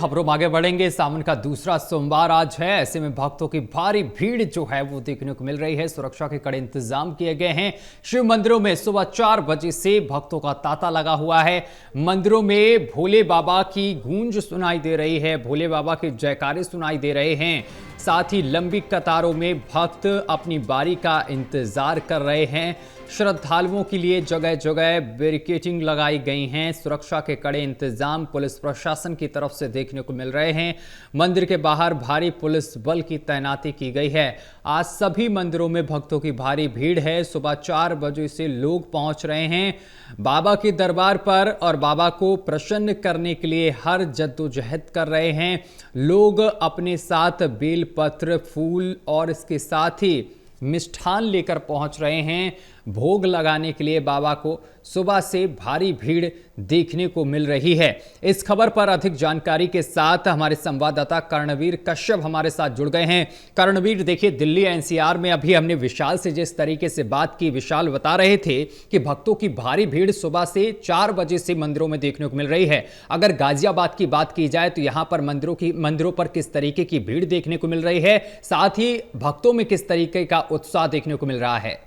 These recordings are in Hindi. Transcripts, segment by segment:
खबरों में आगे बढ़ेंगे। सावन का दूसरा सोमवार आज है, ऐसे में भक्तों की भारी भीड़ जो है वो देखने को मिल रही है। सुरक्षा के कड़े इंतजाम किए गए हैं। शिव मंदिरों में सुबह 4 बजे से भक्तों का तांता लगा हुआ है। मंदिरों में भोले बाबा की गूंज सुनाई दे रही है, भोले बाबा के जयकारे सुनाई दे रहे हैं। साथ ही लंबी कतारों में भक्त अपनी बारी का इंतजार कर रहे हैं। श्रद्धालुओं के लिए जगह जगह बैरिकेडिंग लगाई गई हैं। सुरक्षा के कड़े इंतजाम पुलिस प्रशासन की तरफ से देखने को मिल रहे हैं। मंदिर के बाहर भारी पुलिस बल की तैनाती की गई है। आज सभी मंदिरों में भक्तों की भारी भीड़ है। सुबह 4 बजे से लोग पहुंच रहे हैं बाबा के दरबार पर और बाबा को प्रसन्न करने के लिए हर जद्दोजहद कर रहे हैं। लोग अपने साथ बेलपत्र, फूल और इसके साथ ही मिष्ठान लेकर पहुंच रहे हैं। भोग लगाने के लिए बाबा को सुबह से भारी भीड़ देखने को मिल रही है। इस खबर पर अधिक जानकारी के साथ हमारे संवाददाता कर्णवीर कश्यप हमारे साथ जुड़ गए हैं। कर्णवीर, देखिए, दिल्ली एनसीआर में अभी हमने विशाल से जिस तरीके से बात की, विशाल बता रहे थे कि भक्तों की भारी भीड़ सुबह से 4 बजे से मंदिरों में देखने को मिल रही है। अगर गाजियाबाद की बात की जाए तो यहां पर मंदिरों पर किस तरीके की भीड़ देखने को मिल रही है, साथ ही भक्तों में किस तरीके का उत्साह देखने को मिल रहा है?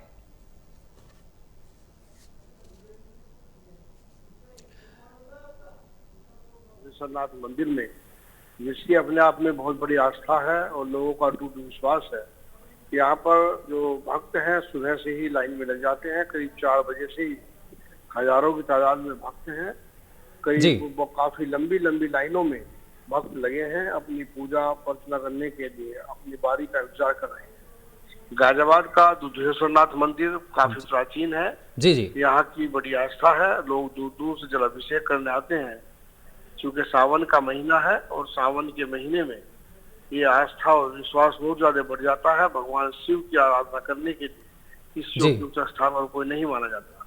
नाथ मंदिर में जिसकी अपने आप में बहुत बड़ी आस्था है और लोगों का अटूट विश्वास है। यहाँ पर जो भक्त हैं सुबह से ही लाइन में लग जाते हैं। करीब 4 बजे से ही हजारों की तादाद में भक्त हैं। करीब काफी लंबी लंबी लाइनों में भक्त लगे हैं अपनी पूजा अर्चना करने के लिए, अपनी बारी का इंतजार कर रहे हैं। गाजियाबाद का दुधेश्वरनाथ मंदिर काफी प्राचीन है। जी। यहाँ की बड़ी आस्था है। लोग दूर दूर से जलाभिषेक करने आते हैं। क्योंकि सावन का महीना है और सावन के महीने में ये आस्था और विश्वास बहुत ज्यादा बढ़ जाता है। भगवान शिव की आराधना करने के लिए इस उपयुक्त स्थान और कोई नहीं माना जाता।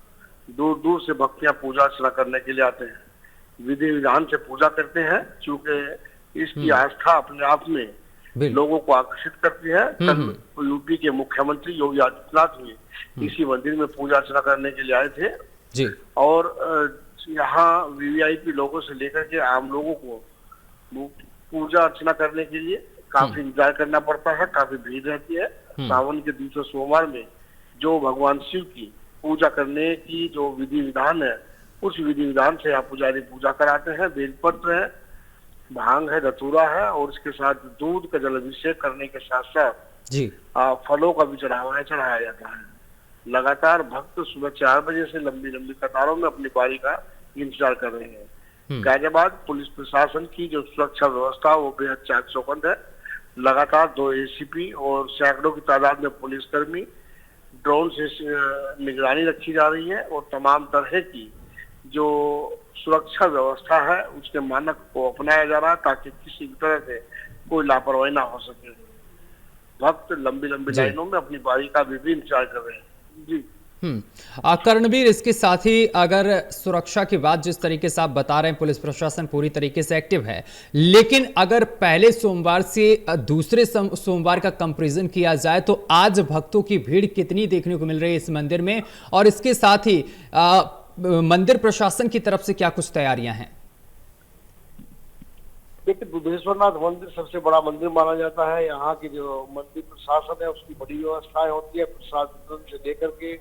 दूर दूर से भक्तियां पूजा अर्चना करने के लिए आते हैं, विधि विधान से पूजा करते हैं। क्योंकि इसकी आस्था अपने आप में लोगों को आकर्षित करती है। कल यूपी के मुख्यमंत्री योगी आदित्यनाथ भी इसी मंदिर में पूजा अर्चना करने के लिए आए थे जी। और यहाँ वीवीआईपी लोगों से लेकर के आम लोगों को पूजा अर्चना करने के लिए काफी इंतजार करना पड़ता है। काफी भीड़ रहती है। सावन के दूसरे सोमवार में जो भगवान शिव की पूजा करने की जो विधि विधान है, उस विधि विधान से यहाँ पुजारी पूजा कराते हैं। बेलपत्र है, भांग है, धतूरा है और इसके साथ दूध का जलाभिषेक करने के साथ साथ फलों का भी चढ़ाया जाता है। लगातार भक्त सुबह 4 बजे से लंबी लंबी कतारों में अपनी बारी का इंतजार कर रहे हैं। गाजियाबाद पुलिस प्रशासन की जो सुरक्षा व्यवस्था वो बेहद चाक चौबंद है। लगातार 2 एसीपी और सैकड़ों की तादाद में पुलिसकर्मी ड्रोन से निगरानी रखी जा रही है और तमाम तरह की जो सुरक्षा व्यवस्था है उसके मानक को अपनाया जा रहा है ताकि किसी भी तरह से कोई लापरवाही ना हो सके। भक्त लंबी लंबी लाइनों में अपनी बारी का भी इंतजार कर रहे हैं जी। कर्णवीर, इसके साथ ही अगर सुरक्षा की बात जिस तरीके से आप बता रहे हैं, पुलिस प्रशासन पूरी तरीके से एक्टिव है, लेकिन अगर पहले सोमवार से दूसरे सोमवार का कंपैरिजन किया जाए तो आज भक्तों की भीड़ कितनी देखने को मिल रही है इस मंदिर में, और इसके साथ ही मंदिर प्रशासन की तरफ से क्या कुछ तैयारियां हैं? देखिए, दुधेश्वरनाथ मंदिर सबसे बड़ा मंदिर माना जाता है। यहाँ की जो मंदिर प्रशासन है उसकी बड़ी व्यवस्थाएं होती है। प्रशासन से लेकर के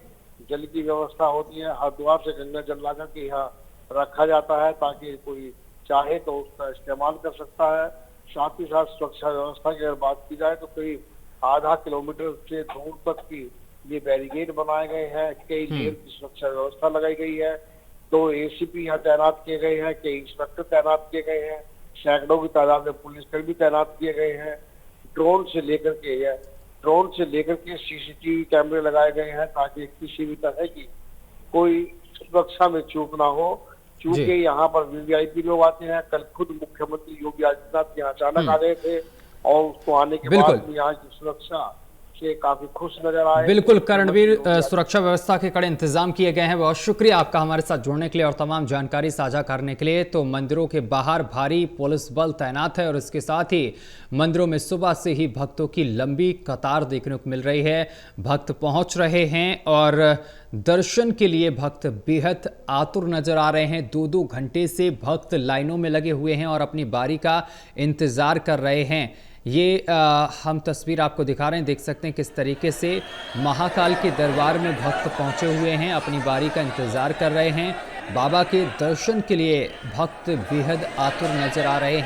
जल की व्यवस्था होती है। हरिद्वार से गंगा जल लाकर के यहाँ रखा जाता है ताकि कोई चाहे तो उसका इस्तेमाल कर सकता है। साथ ही साथ सुरक्षा व्यवस्था की अगर बात की जाए तो करीब आधा किलोमीटर से दूर तक की ये बैरिकेड बनाए गए हैं। कई लेयर की सुरक्षा व्यवस्था लगाई गई है। 2 एसीपी यहाँ तैनात किए गए हैं, कई इंस्पेक्टर तैनात किए गए हैं, सैकड़ों की तादाद में पुलिसकर्मी तैनात किए गए हैं। ड्रोन से लेकर के सीसीटीवी कैमरे लगाए गए हैं ताकि किसी भी तरह की कोई सुरक्षा में चूक ना हो। चूंकि यहाँ पर वीवीआईपी लोग आते हैं। कल खुद मुख्यमंत्री योगी आदित्यनाथ यहाँ अचानक आ गए थे और उसको आने के बाद यहाँ की सुरक्षा से काफी खुश नजर आए। बिल्कुल करणवीर, सुरक्षा व्यवस्था के कड़े इंतजाम किए गए हैं। बहुत शुक्रिया आपका हमारे साथ जुड़ने के लिए और तमाम जानकारी साझा करने के लिए। तो मंदिरों के बाहर भारी पुलिस बल तैनात है और इसके साथ ही मंदिरों में सुबह से ही भक्तों की लंबी कतार देखने को मिल रही है। भक्त पहुंच रहे हैं और दर्शन के लिए भक्त बेहद आतुर नजर आ रहे हैं। 2-2 घंटे से भक्त लाइनों में लगे हुए हैं और अपनी बारी का इंतजार कर रहे हैं। ये हम तस्वीर आपको दिखा रहे हैं, देख सकते हैं किस तरीके से महाकाल के दरबार में भक्त पहुंचे हुए हैं, अपनी बारी का इंतजार कर रहे हैं। बाबा के दर्शन के लिए भक्त बेहद आतुर नजर आ रहे हैं।